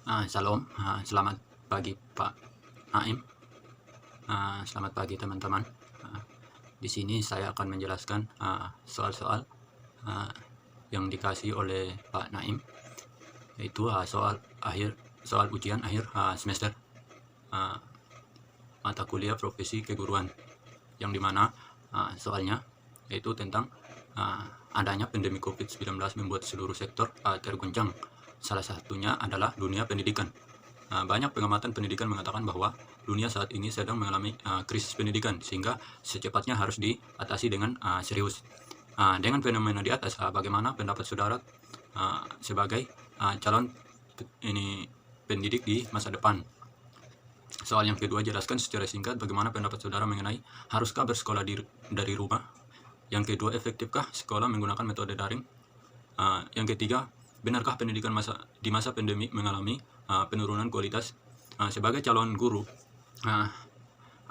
Shalom, selamat pagi Pak Naim. Selamat pagi teman-teman. Di sini saya akan menjelaskan soal-soal yang dikasih oleh Pak Naim, yaitu soal ujian akhir semester mata kuliah profesi keguruan, yang dimana soalnya yaitu tentang adanya pandemi COVID-19 membuat seluruh sektor terguncang. Salah satunya adalah dunia pendidikan. Banyak pengamatan pendidikan mengatakan bahwa dunia saat ini sedang mengalami krisis pendidikan, sehingga secepatnya harus diatasi dengan serius. Dengan fenomena di atas, bagaimana pendapat saudara sebagai calon pendidik di masa depan? Soal yang kedua, jelaskan secara singkat bagaimana pendapat saudara mengenai haruskah bersekolah dari rumah. Yang kedua, efektifkah sekolah menggunakan metode daring? Yang ketiga, benarkah pendidikan di masa pandemi mengalami penurunan kualitas? Sebagai calon guru,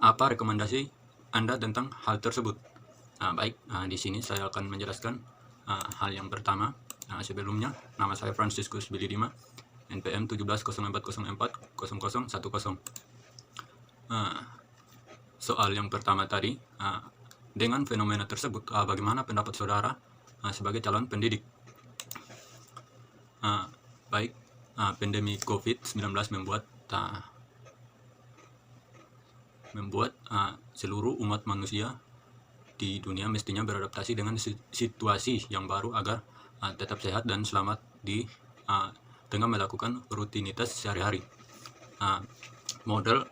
apa rekomendasi Anda tentang hal tersebut? Baik, di sini saya akan menjelaskan hal yang pertama. Sebelumnya, nama saya Franciscus Billy Dima, NPM 1704040010. Soal yang pertama tadi, dengan fenomena tersebut, bagaimana pendapat saudara sebagai calon pendidik? Baik, pandemi COVID-19 membuat seluruh umat manusia di dunia mestinya beradaptasi dengan situasi yang baru agar tetap sehat dan selamat dengan melakukan rutinitas sehari-hari. Model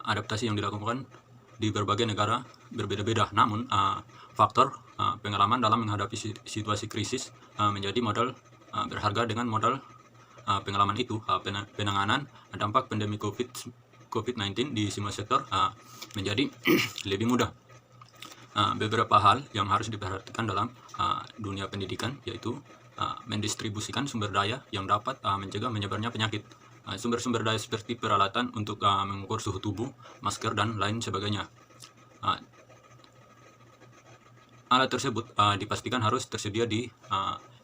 adaptasi yang dilakukan di berbagai negara berbeda-beda, namun faktor pengalaman dalam menghadapi situasi krisis menjadi modal berharga. Dengan modal pengalaman itu, penanganan dampak pandemi COVID-19 di semua sektor menjadi lebih mudah. Beberapa hal yang harus diperhatikan dalam dunia pendidikan yaitu mendistribusikan sumber daya yang dapat mencegah menyebarnya penyakit. Sumber-sumber daya seperti peralatan untuk mengukur suhu tubuh, masker, dan lain sebagainya. Alat tersebut dipastikan harus tersedia di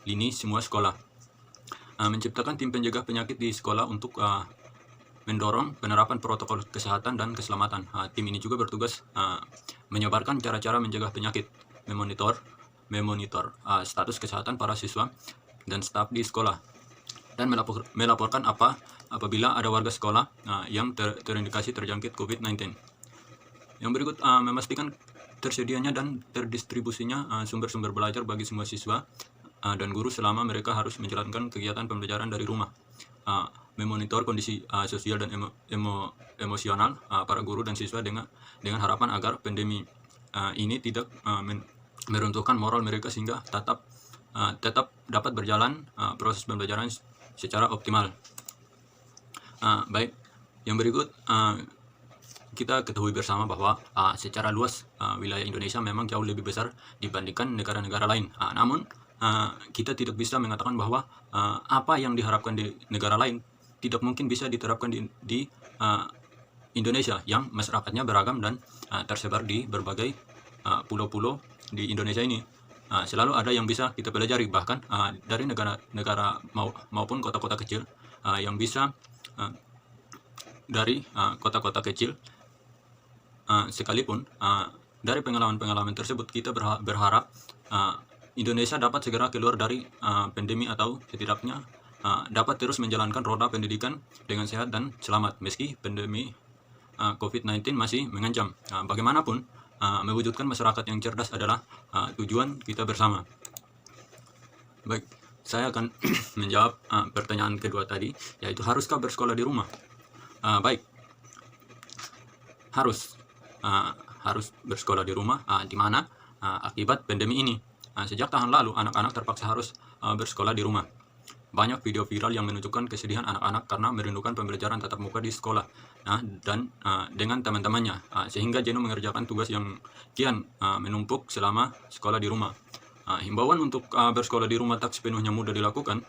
lini semua sekolah. Menciptakan tim penjaga penyakit di sekolah untuk mendorong penerapan protokol kesehatan dan keselamatan. Tim ini juga bertugas menyebarkan cara-cara mencegah penyakit, memonitor status kesehatan para siswa dan staf di sekolah, dan melaporkan apabila ada warga sekolah yang terindikasi terjangkit COVID-19. Yang berikut, memastikan tersedianya dan terdistribusinya sumber-sumber belajar bagi semua siswa dan guru selama mereka harus menjalankan kegiatan pembelajaran dari rumah. Memonitor kondisi sosial dan emosional para guru dan siswa dengan harapan agar pandemi ini tidak meruntuhkan moral mereka, sehingga tetap dapat berjalan proses pembelajaran secara optimal. Baik, yang berikut, kita ketahui bersama bahwa secara luas wilayah Indonesia memang jauh lebih besar dibandingkan negara-negara lain. Namun kita tidak bisa mengatakan bahwa apa yang diharapkan di negara lain tidak mungkin bisa diterapkan di Indonesia yang masyarakatnya beragam dan tersebar di berbagai pulau-pulau di Indonesia ini. Selalu ada yang bisa kita pelajari, bahkan dari negara-negara maupun kota-kota kecil yang bisa dari kota-kota kecil sekalipun. Dari pengalaman-pengalaman tersebut kita berharap Indonesia dapat segera keluar dari pandemi, atau setidaknya dapat terus menjalankan roda pendidikan dengan sehat dan selamat meski pandemi COVID-19 masih mengancam. Bagaimanapun, mewujudkan masyarakat yang cerdas adalah tujuan kita bersama. Baik, saya akan menjawab pertanyaan kedua tadi, yaitu haruskah bersekolah di rumah? Baik, harus bersekolah di rumah, di mana akibat pandemi ini. Sejak tahun lalu, anak-anak terpaksa harus bersekolah di rumah. Banyak video viral yang menunjukkan kesedihan anak-anak karena merindukan pembelajaran tatap muka di sekolah dan dengan teman-temannya, sehingga jenuh mengerjakan tugas yang kian menumpuk selama sekolah di rumah. Himbauan untuk bersekolah di rumah tak sepenuhnya mudah dilakukan.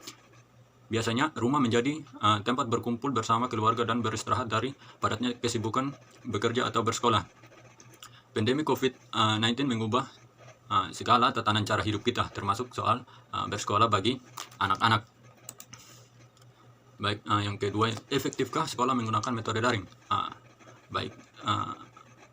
Biasanya rumah menjadi tempat berkumpul bersama keluarga dan beristirahat dari padatnya kesibukan bekerja atau bersekolah. Pandemi COVID-19 mengubah segala tatanan cara hidup kita, termasuk soal bersekolah bagi anak-anak. Baik, yang kedua, efektifkah sekolah menggunakan metode daring? Baik,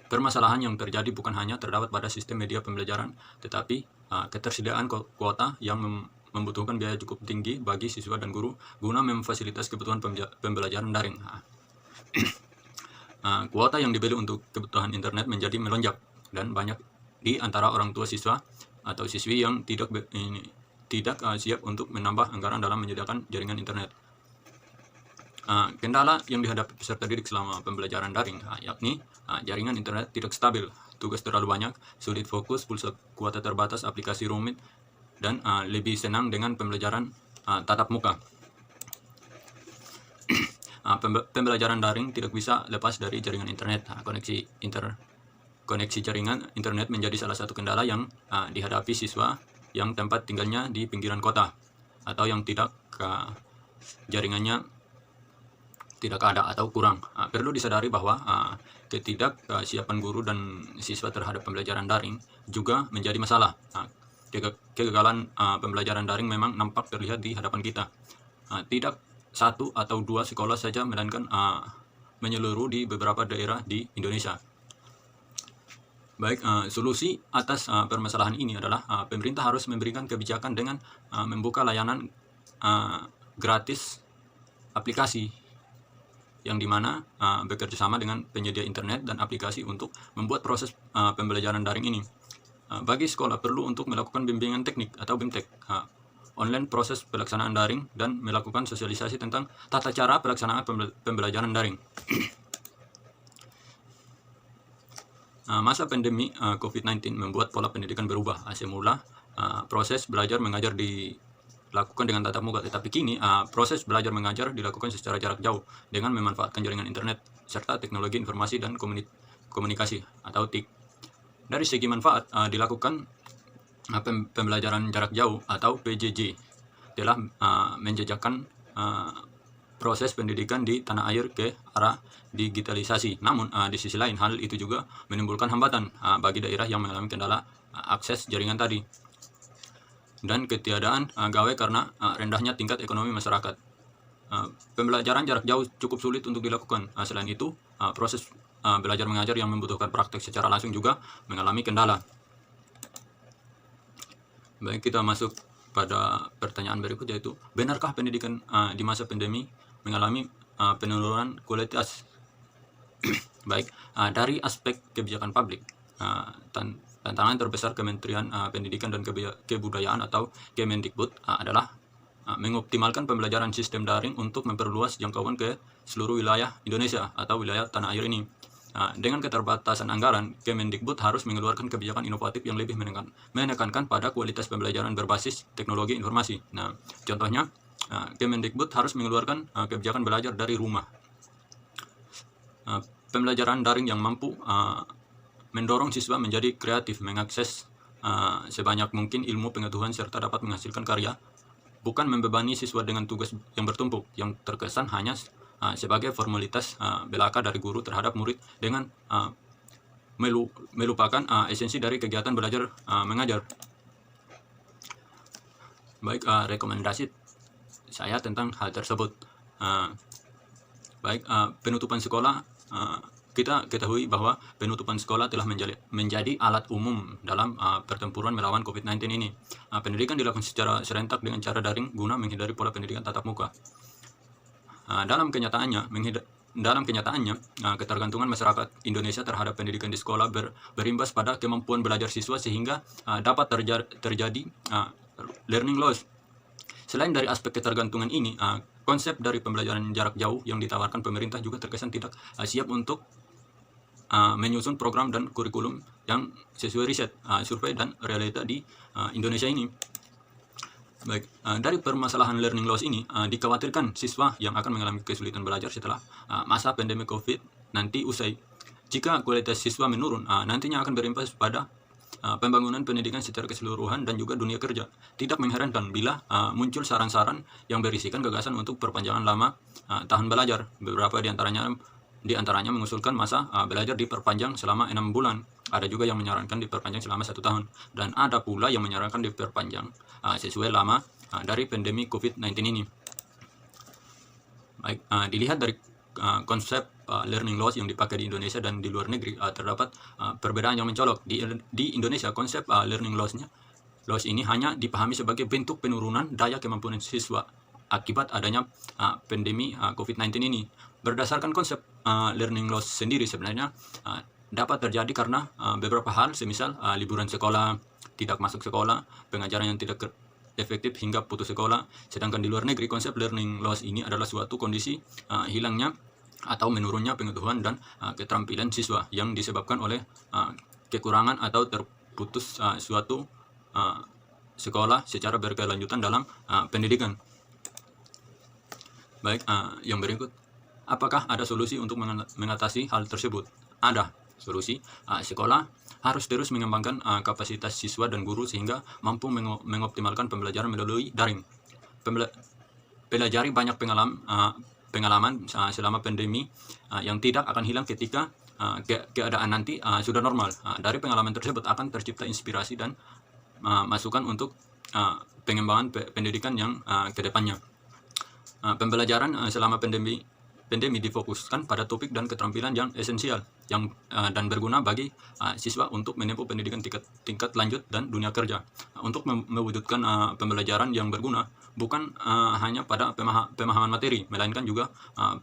permasalahan yang terjadi bukan hanya terdapat pada sistem media pembelajaran, tetapi ketersediaan kuota yang membutuhkan biaya cukup tinggi bagi siswa dan guru guna memfasilitasi kebutuhan pembelajaran daring. Kuota yang dibeli untuk kebutuhan internet menjadi melonjak, dan banyak di antara orang tua siswa atau siswi yang tidak siap untuk menambah anggaran dalam menyediakan jaringan internet. Kendala yang dihadapi peserta didik selama pembelajaran daring yakni jaringan internet tidak stabil, tugas terlalu banyak, sulit fokus, pulsa kuota terbatas, aplikasi rumit, dan lebih senang dengan pembelajaran tatap muka. Pembelajaran daring tidak bisa lepas dari jaringan internet. Koneksi jaringan internet menjadi salah satu kendala yang dihadapi siswa yang tempat tinggalnya di pinggiran kota atau yang jaringannya tidak ada atau kurang. Perlu disadari bahwa ketidaksiapan guru dan siswa terhadap pembelajaran daring juga menjadi masalah. Kegagalan pembelajaran daring memang nampak terlihat di hadapan kita. Tidak satu atau dua sekolah saja, melainkan menyeluruh di beberapa daerah di Indonesia. Baik, solusi atas permasalahan ini adalah pemerintah harus memberikan kebijakan dengan membuka layanan gratis aplikasi yang dimana bekerja sama dengan penyedia internet dan aplikasi untuk membuat proses pembelajaran daring ini. Bagi sekolah perlu untuk melakukan bimbingan teknik atau BIMTEK, online proses pelaksanaan daring, dan melakukan sosialisasi tentang tata cara pelaksanaan pembelajaran daring. Masa pandemi COVID-19 membuat pola pendidikan berubah. Semula proses belajar mengajar dilakukan dengan tatap muka, tetapi kini proses belajar mengajar dilakukan secara jarak jauh dengan memanfaatkan jaringan internet serta teknologi informasi dan komunikasi atau TIK. Dari segi manfaat, dilakukan pembelajaran jarak jauh atau PJJ telah menjejakkan proses pendidikan di tanah air ke arah digitalisasi. Namun di sisi lain, hal itu juga menimbulkan hambatan bagi daerah yang mengalami kendala akses jaringan tadi dan ketiadaan gawe karena rendahnya tingkat ekonomi masyarakat. Pembelajaran jarak jauh cukup sulit untuk dilakukan. Selain itu, proses belajar mengajar yang membutuhkan praktek secara langsung juga mengalami kendala. Baik, kita masuk pada pertanyaan berikut, yaitu benarkah pendidikan di masa pandemi mengalami penurunan kualitas? Baik, dari aspek kebijakan publik, tantangan terbesar Kementerian Pendidikan dan Kebudayaan atau Kemendikbud adalah mengoptimalkan pembelajaran sistem daring untuk memperluas jangkauan ke seluruh wilayah Indonesia atau wilayah tanah air ini. Dengan keterbatasan anggaran, Kemendikbud harus mengeluarkan kebijakan inovatif yang lebih menekankan pada kualitas pembelajaran berbasis teknologi informasi. Contohnya, Kemendikbud harus mengeluarkan kebijakan belajar dari rumah. Pembelajaran daring yang mampu mendorong siswa menjadi kreatif, mengakses sebanyak mungkin ilmu pengetahuan serta dapat menghasilkan karya, bukan membebani siswa dengan tugas yang bertumpuk yang terkesan hanya sebagai formalitas belaka dari guru terhadap murid dengan melupakan esensi dari kegiatan belajar mengajar. Baik, rekomendasi saya tentang hal tersebut. Baik, penutupan sekolah, kita ketahui bahwa penutupan sekolah telah menjadi alat umum dalam pertempuran melawan COVID-19 ini. Pendidikan dilakukan secara serentak dengan cara daring guna menghindari pola pendidikan tatap muka. Dalam kenyataannya, ketergantungan masyarakat Indonesia terhadap pendidikan di sekolah berimbas pada kemampuan belajar siswa sehingga dapat terjadi learning loss. Selain dari aspek ketergantungan ini, konsep dari pembelajaran jarak jauh yang ditawarkan pemerintah juga terkesan tidak siap untuk menyusun program dan kurikulum yang sesuai riset, survei, dan realita di Indonesia ini. Baik, dari permasalahan learning loss ini, dikhawatirkan siswa yang akan mengalami kesulitan belajar setelah masa pandemi COVID nanti usai. Jika kualitas siswa menurun, nantinya akan berimbas pada pembangunan pendidikan secara keseluruhan dan juga dunia kerja. Tidak mengherankan bila muncul saran-saran yang berisikan gagasan untuk perpanjangan lama tahun belajar. Beberapa di antaranya mengusulkan masa belajar diperpanjang selama 6 bulan. Ada juga yang menyarankan diperpanjang selama 1 tahun. Dan ada pula yang menyarankan diperpanjang sesuai lama dari pandemi COVID-19 ini. Baik, dilihat dari konsep learning loss yang dipakai di Indonesia dan di luar negeri, terdapat perbedaan yang mencolok. Di Indonesia, konsep learning loss ini hanya dipahami sebagai bentuk penurunan daya kemampuan siswa akibat adanya pandemi COVID-19 ini. Berdasarkan konsep learning loss sendiri, sebenarnya dapat terjadi karena beberapa hal, semisal liburan sekolah, tidak masuk sekolah, pengajaran yang tidak efektif hingga putus sekolah. Sedangkan di luar negeri, konsep learning loss ini adalah suatu kondisi hilangnya atau menurunnya pengetahuan dan keterampilan siswa yang disebabkan oleh kekurangan atau terputus suatu sekolah secara berkelanjutan dalam pendidikan. Baik, yang berikut, apakah ada solusi untuk mengatasi hal tersebut? Ada solusi. Sekolah harus terus mengembangkan kapasitas siswa dan guru sehingga mampu mengoptimalkan pembelajaran melalui daring. Pelajari banyak pengalaman selama pandemi yang tidak akan hilang ketika keadaan nanti sudah normal. Dari pengalaman tersebut akan tercipta inspirasi dan masukan untuk pengembangan pendidikan yang kedepannya. Pembelajaran selama pandemi difokuskan pada topik dan keterampilan yang esensial dan berguna bagi siswa untuk menempuh pendidikan tingkat lanjut dan dunia kerja. Untuk mewujudkan pembelajaran yang berguna bukan hanya pada pemahaman materi, melainkan juga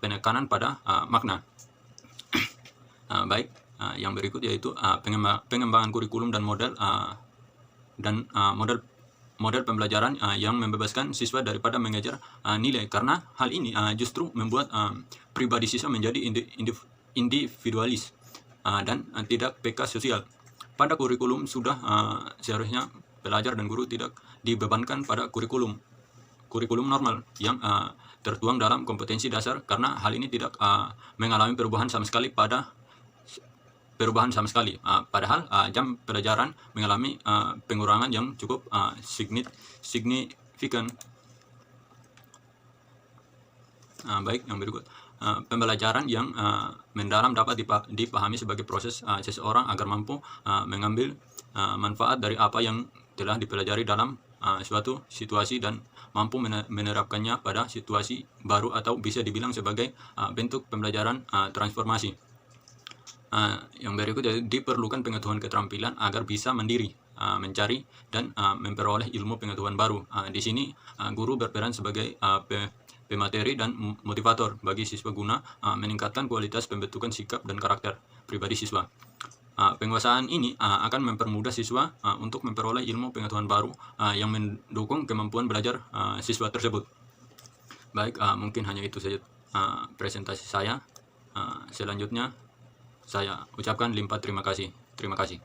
penekanan pada makna. Baik, yang berikut yaitu pengembangan kurikulum dan model pembelajaran yang membebaskan siswa daripada mengejar nilai, karena hal ini justru membuat pribadi siswa menjadi individualis dan tidak peka sosial. Pada kurikulum sudah seharusnya pelajar dan guru tidak dibebankan pada kurikulum normal yang tertuang dalam kompetensi dasar, karena hal ini tidak mengalami perubahan sama sekali. Padahal jam pelajaran mengalami pengurangan yang cukup signifikan. Baik, yang berikut, pembelajaran yang mendalam dapat dipahami sebagai proses seseorang agar mampu mengambil manfaat dari apa yang telah dipelajari dalam suatu situasi dan mampu menerapkannya pada situasi baru, atau bisa dibilang sebagai bentuk pembelajaran transformasi. Yang berikut, diperlukan pengetahuan keterampilan agar bisa mandiri, mencari dan memperoleh ilmu pengetahuan baru. Di sini guru berperan sebagai pemateri dan motivator bagi siswa guna meningkatkan kualitas pembentukan sikap dan karakter pribadi siswa. Penguasaan ini akan mempermudah siswa untuk memperoleh ilmu pengetahuan baru yang mendukung kemampuan belajar siswa tersebut. Baik, mungkin hanya itu saja presentasi saya. Selanjutnya saya ucapkan limpah terima kasih. Terima kasih.